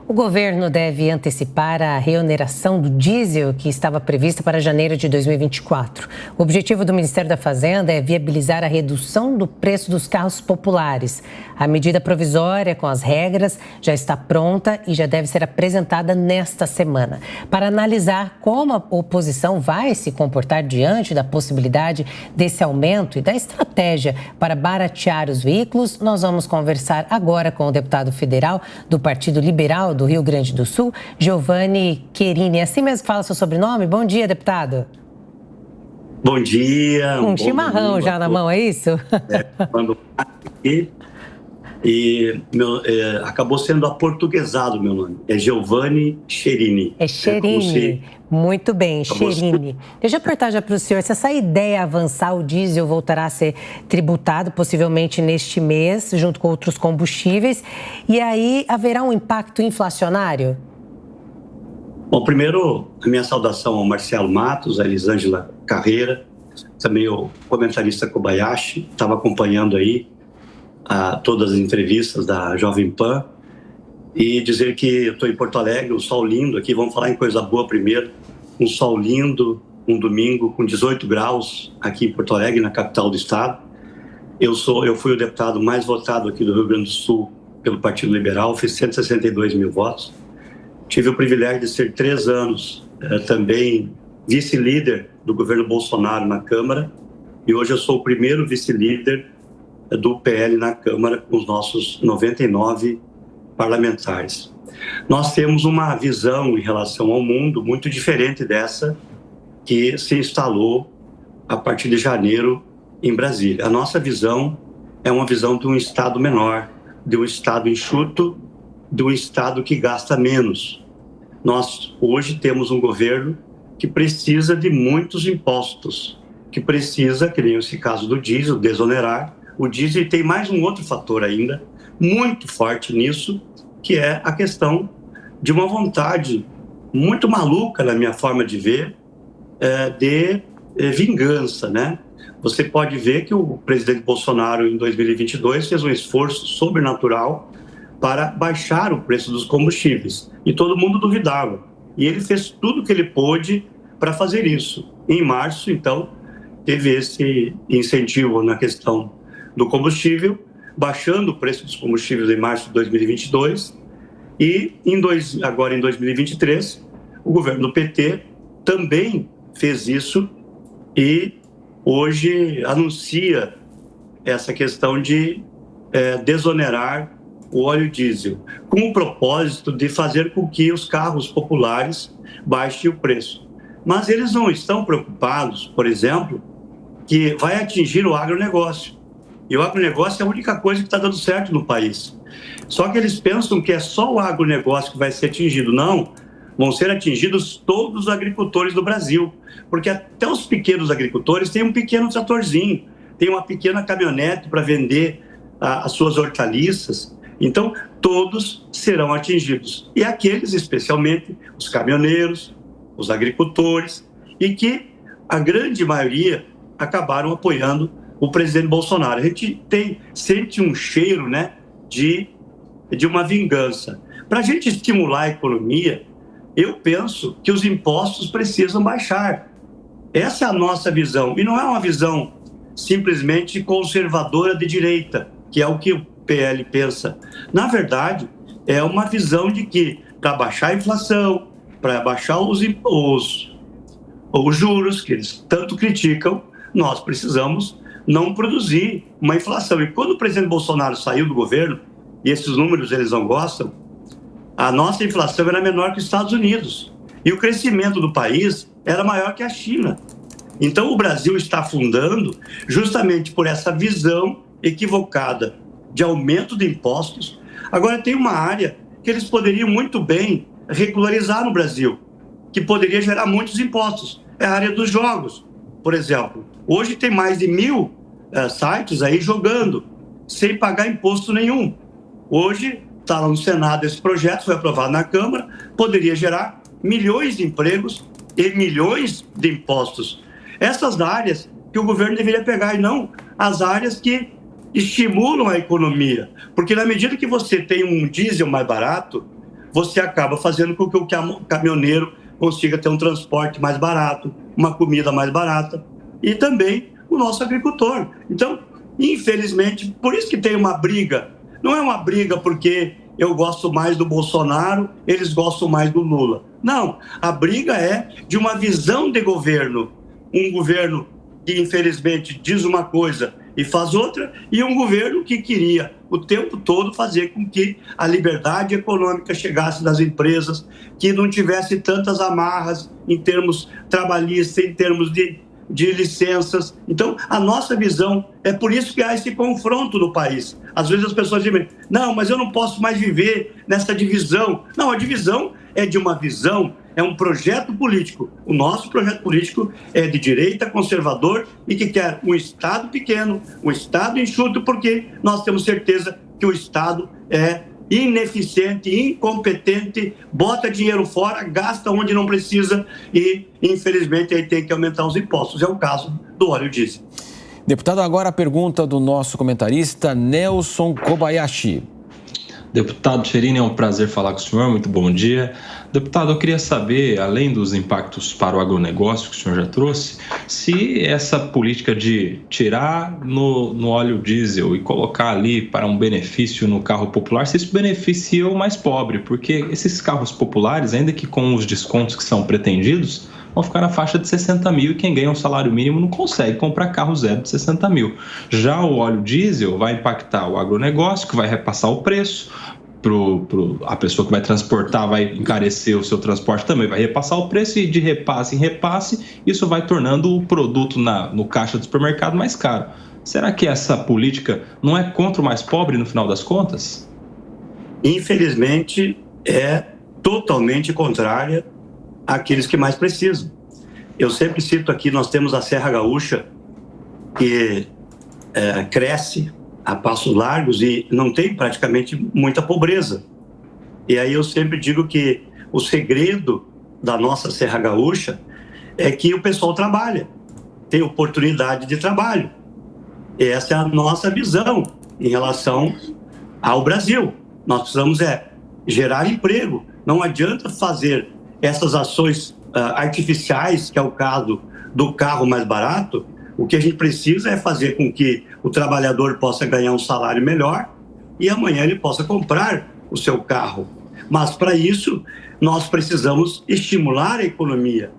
O governo deve antecipar a reoneração do diesel que estava prevista para janeiro de 2024. O objetivo do Ministério da Fazenda é viabilizar a redução do preço dos carros populares. A medida provisória com as regras já está pronta e já deve ser apresentada nesta semana. Para analisar como a oposição vai se comportar diante da possibilidade desse aumento e da estratégia para baratear os veículos, nós vamos conversar agora com o deputado federal do Partido Liberal do Rio Grande do Sul, Giovanni Cherini. Assim mesmo fala seu sobrenome? Bom dia, deputado. Bom dia. Um chimarrão já na mão, é isso? Quando aqui acabou sendo aportuguesado meu nome. É Giovanni Cherini. É Cherini. Muito bem, Cherini. Deixa eu perguntar já para o senhor, se essa ideia avançar, o diesel voltará a ser tributado, possivelmente neste mês, junto com outros combustíveis, e aí haverá um impacto inflacionário? Bom, primeiro, a minha saudação ao Marcelo Matos, a Elisângela Carreira, também o comentarista Kobayashi, estava acompanhando aí todas as entrevistas da Jovem Pan, e dizer que eu estou em Porto Alegre, um sol lindo aqui, vamos falar em coisa boa primeiro, um sol lindo, um domingo com 18 graus aqui em Porto Alegre, na capital do estado. Eu fui o deputado mais votado aqui do Rio Grande do Sul pelo Partido Liberal, fiz 162 mil votos. Tive o privilégio de ser 3 anos também vice-líder do governo Bolsonaro na Câmara, e hoje eu sou o primeiro vice-líder do PL na Câmara, com os nossos 99 parlamentares. Nós temos uma visão em relação ao mundo muito diferente dessa que se instalou a partir de janeiro em Brasília. A nossa visão é uma visão de um Estado menor, de um Estado enxuto, de um Estado que gasta menos. Nós hoje temos um governo que precisa de muitos impostos, que precisa, que nem esse caso do diesel, desonerar o diesel, e tem mais um outro fator ainda, muito forte nisso, que é a questão de uma vontade muito maluca, na minha forma de ver, de vingança, né? Você pode ver que o presidente Bolsonaro, em 2022, fez um esforço sobrenatural para baixar o preço dos combustíveis, e todo mundo duvidava. E ele fez tudo o que ele pôde para fazer isso. Em março, então, teve esse incentivo na questão do combustível, baixando o preço dos combustíveis em março de 2022, e agora em 2023, o governo do PT também fez isso e hoje anuncia essa questão de desonerar o óleo diesel, com o propósito de fazer com que os carros populares baixem o preço. Mas eles não estão preocupados, por exemplo, que vai atingir o agronegócio. E o agronegócio é a única coisa que está dando certo no país. Só que eles pensam que é só o agronegócio que vai ser atingido. Não, vão ser atingidos todos os agricultores do Brasil. Porque até os pequenos agricultores têm um pequeno tratorzinho, têm uma pequena caminhonete para vender as suas hortaliças. Então, todos serão atingidos. E aqueles, especialmente, os caminhoneiros, os agricultores, e que a grande maioria acabaram apoiando o presidente Bolsonaro. A gente sente um cheiro, né, de uma vingança. Para a gente estimular a economia, eu penso que os impostos precisam baixar. Essa é a nossa visão. E não é uma visão simplesmente conservadora de direita, que é o que o PL pensa. Na verdade, é uma visão de que, para baixar a inflação, para baixar os juros, que eles tanto criticam, nós precisamos não produzir uma inflação. E quando o presidente Bolsonaro saiu do governo, e esses números eles não gostam, a nossa inflação era menor que os Estados Unidos. E o crescimento do país era maior que a China. Então o Brasil está afundando justamente por essa visão equivocada de aumento de impostos. Agora tem uma área que eles poderiam muito bem regularizar no Brasil, que poderia gerar muitos impostos. É a área dos jogos, por exemplo. Hoje tem mais de 1.000 sites aí jogando, sem pagar imposto nenhum. Hoje está lá no Senado esse projeto, foi aprovado na Câmara, poderia gerar milhões de empregos e milhões de impostos. Essas áreas que o governo deveria pegar, e não as áreas que estimulam a economia. Porque na medida que você tem um diesel mais barato, você acaba fazendo com que o caminhoneiro consiga ter um transporte mais barato, uma comida mais barata, e também o nosso agricultor. Então, infelizmente, por isso que tem uma briga. Não é uma briga porque eu gosto mais do Bolsonaro, eles gostam mais do Lula. Não, a briga é de uma visão de governo. Um governo que, infelizmente, diz uma coisa e faz outra, e um governo que queria o tempo todo fazer com que a liberdade econômica chegasse das empresas, que não tivesse tantas amarras em termos trabalhistas, em termos de licenças. Então, a nossa visão, é por isso que há esse confronto no país. Às vezes as pessoas dizem, não, mas eu não posso mais viver nessa divisão. Não, a divisão é de uma visão, é um projeto político. O nosso projeto político é de direita, conservador e que quer um Estado pequeno, um Estado enxuto, porque nós temos certeza que o Estado é ineficiente, incompetente, bota dinheiro fora, gasta onde não precisa e, infelizmente, aí tem que aumentar os impostos. É o caso do óleo diesel. Deputado, agora a pergunta do nosso comentarista Nelson Kobayashi. Deputado Cherini, é um prazer falar com o senhor, muito bom dia. Deputado, eu queria saber, além dos impactos para o agronegócio que o senhor já trouxe, se essa política de tirar no óleo diesel e colocar ali para um benefício no carro popular, se isso beneficia o mais pobre, porque esses carros populares, ainda que com os descontos que são pretendidos, vão ficar na faixa de 60 mil e quem ganha um salário mínimo não consegue comprar carro zero de 60 mil. Já o óleo diesel vai impactar o agronegócio, que vai repassar o preço, a pessoa que vai transportar vai encarecer o seu transporte também, vai repassar o preço e de repasse em repasse, isso vai tornando o produto no caixa do supermercado mais caro. Será que essa política não é contra o mais pobre no final das contas? Infelizmente, é totalmente contrária àqueles que mais precisam. Eu sempre cito aqui, nós temos a Serra Gaúcha, que cresce a passos largos e não tem praticamente muita pobreza. E aí eu sempre digo que o segredo da nossa Serra Gaúcha é que o pessoal trabalha, tem oportunidade de trabalho. E essa é a nossa visão em relação ao Brasil. Nós precisamos gerar emprego. Não adianta fazer essas ações artificiais, que é o caso do carro mais barato. O que a gente precisa é fazer com que o trabalhador possa ganhar um salário melhor e amanhã ele possa comprar o seu carro. Mas, para isso, nós precisamos estimular a economia.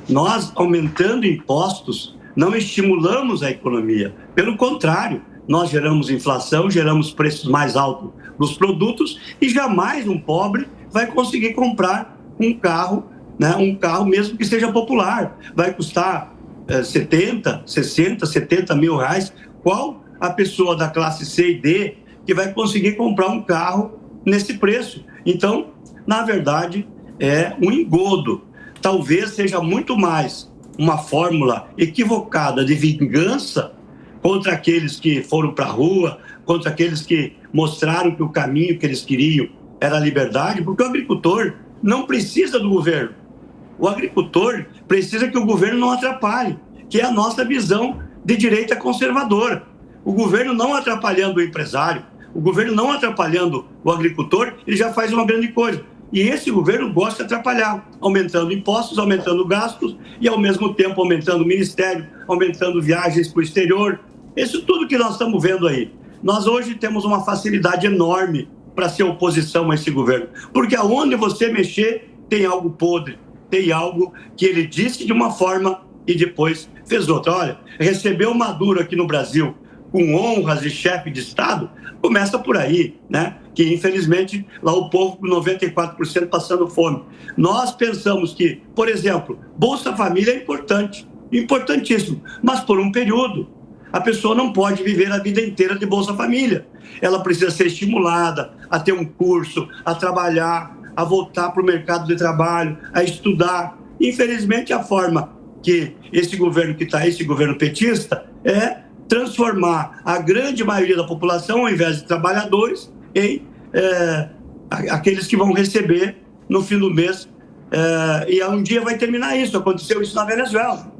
Nós, aumentando impostos, não estimulamos a economia. Pelo contrário, nós geramos inflação, geramos preços mais altos dos produtos e jamais um pobre vai conseguir comprar um carro, né? Um carro mesmo que seja popular. Vai custar 70, 60, 70 mil reais. Qual a pessoa da classe C e D que vai conseguir comprar um carro nesse preço? Então, na verdade, é um engodo. Talvez seja muito mais uma fórmula equivocada de vingança contra aqueles que foram para a rua, contra aqueles que mostraram que o caminho que eles queriam era a liberdade, porque o agricultor não precisa do governo. O agricultor precisa que o governo não atrapalhe, que é a nossa visão de direita conservadora. O governo não atrapalhando o empresário, o governo não atrapalhando o agricultor, ele já faz uma grande coisa. E esse governo gosta de atrapalhar, aumentando impostos, aumentando gastos e, ao mesmo tempo, aumentando o ministério, aumentando viagens para o exterior. Isso tudo que nós estamos vendo aí. Nós hoje temos uma facilidade enorme para ser oposição a esse governo, porque aonde você mexer tem algo podre, tem algo que ele disse de uma forma e depois fez outra. Olha, receber o Maduro aqui no Brasil com honras de chefe de Estado, começa por aí, né? Que infelizmente lá o povo com 94% passando fome. Nós pensamos que, por exemplo, Bolsa Família é importante, importantíssimo, mas por um período. A pessoa não pode viver a vida inteira de Bolsa Família. Ela precisa ser estimulada a ter um curso, a trabalhar, a voltar para o mercado de trabalho, a estudar. Infelizmente, a forma que esse governo que está aí, esse governo petista, é transformar a grande maioria da população, ao invés de trabalhadores, em aqueles que vão receber no fim do mês. E um dia vai terminar isso. Aconteceu isso na Venezuela.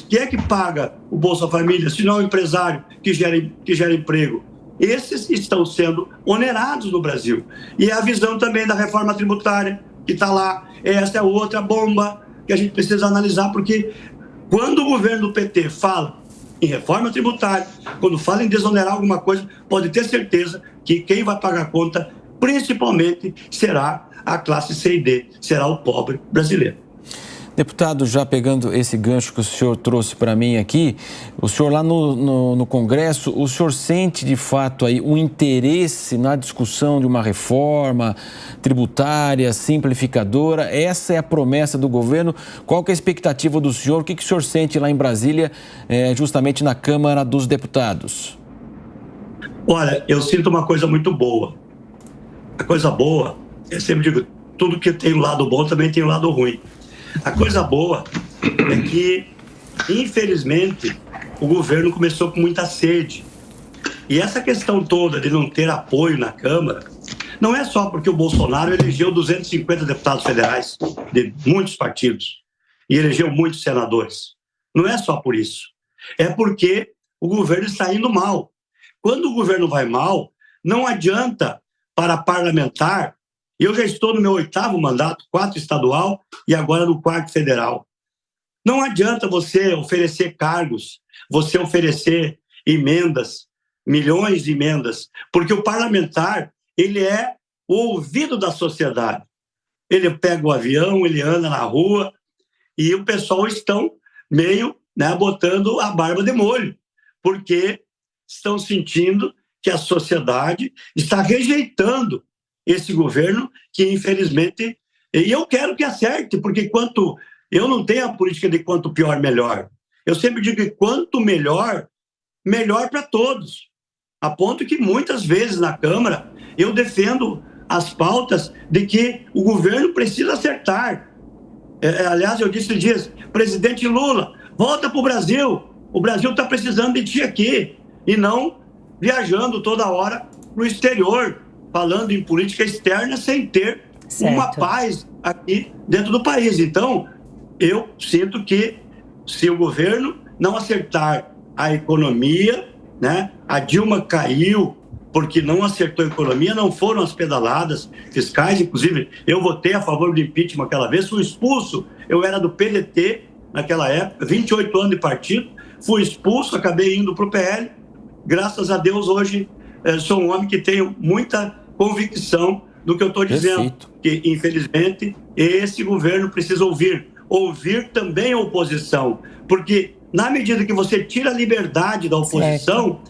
Quem é que paga o Bolsa Família, se não o empresário que gera emprego? esses estão sendo onerados no Brasil. E a visão também da reforma tributária, que está lá, essa é outra bomba que a gente precisa analisar, porque quando o governo do PT fala em reforma tributária, quando fala em desonerar alguma coisa, pode ter certeza que quem vai pagar a conta, principalmente, será a classe C e D, será o pobre brasileiro. Deputado, já pegando esse gancho que o senhor trouxe para mim aqui, o senhor lá no Congresso, o senhor sente de fato aí um interesse na discussão de uma reforma tributária, simplificadora? Essa é a promessa do governo. Qual que é a expectativa do senhor? O que o senhor sente lá em Brasília, justamente na Câmara dos Deputados? Olha, eu sinto uma coisa muito boa. A coisa boa, eu sempre digo, tudo que tem o lado bom também tem o lado ruim. A coisa boa é que, infelizmente, o governo começou com muita sede. E essa questão toda de não ter apoio na Câmara, não é só porque o Bolsonaro elegeu 250 deputados federais de muitos partidos e elegeu muitos senadores. Não é só por isso. É porque o governo está indo mal. Quando o governo vai mal, não adianta para parlamentar. Eu já estou no meu 8º mandato, 4 estadual e agora no 4º federal. Não adianta você oferecer cargos, você oferecer emendas, milhões de emendas, porque o parlamentar, ele é o ouvido da sociedade. Ele pega o avião, ele anda na rua e o pessoal estão meio, botando a barba de molho, porque estão sentindo que a sociedade está rejeitando esse governo que, infelizmente, e eu quero que acerte, porque eu não tenho a política de quanto pior, melhor. Eu sempre digo que quanto melhor, melhor para todos. A ponto que muitas vezes na Câmara eu defendo as pautas de que o governo precisa acertar. Aliás, eu disse dias, presidente Lula, volta para o Brasil está precisando de ti aqui, e não viajando toda hora para o exterior, falando em política externa sem ter uma paz aqui dentro do país. Então, eu sinto que se o governo não acertar a economia, a Dilma caiu porque não acertou a economia, não foram as pedaladas fiscais. Inclusive, eu votei a favor do impeachment aquela vez, fui expulso, eu era do PDT naquela época, 28 anos de partido, fui expulso, acabei indo para o PL. Graças a Deus, hoje, sou um homem que tenho muita convicção do que eu estou dizendo, que, infelizmente, esse governo precisa ouvir também a oposição, porque na medida que você tira a liberdade da oposição,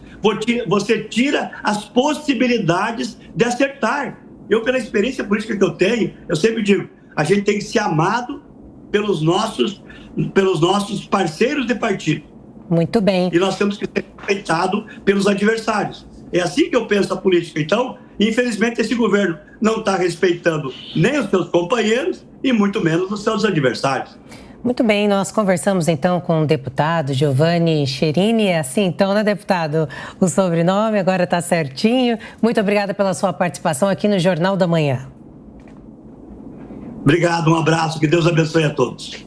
você tira as possibilidades de acertar. Eu, pela experiência política que eu tenho, eu sempre digo, a gente tem que ser amado pelos nossos parceiros de partido. Muito bem. E nós temos que ser respeitados pelos adversários. É assim que eu penso a política. Então, infelizmente, esse governo não está respeitando nem os seus companheiros e muito menos os seus adversários. Muito bem, nós conversamos então com o deputado Giovanni Cherini. É assim então, né, deputado? O sobrenome agora está certinho. Muito obrigada pela sua participação aqui no Jornal da Manhã. Obrigado, um abraço, que Deus abençoe a todos.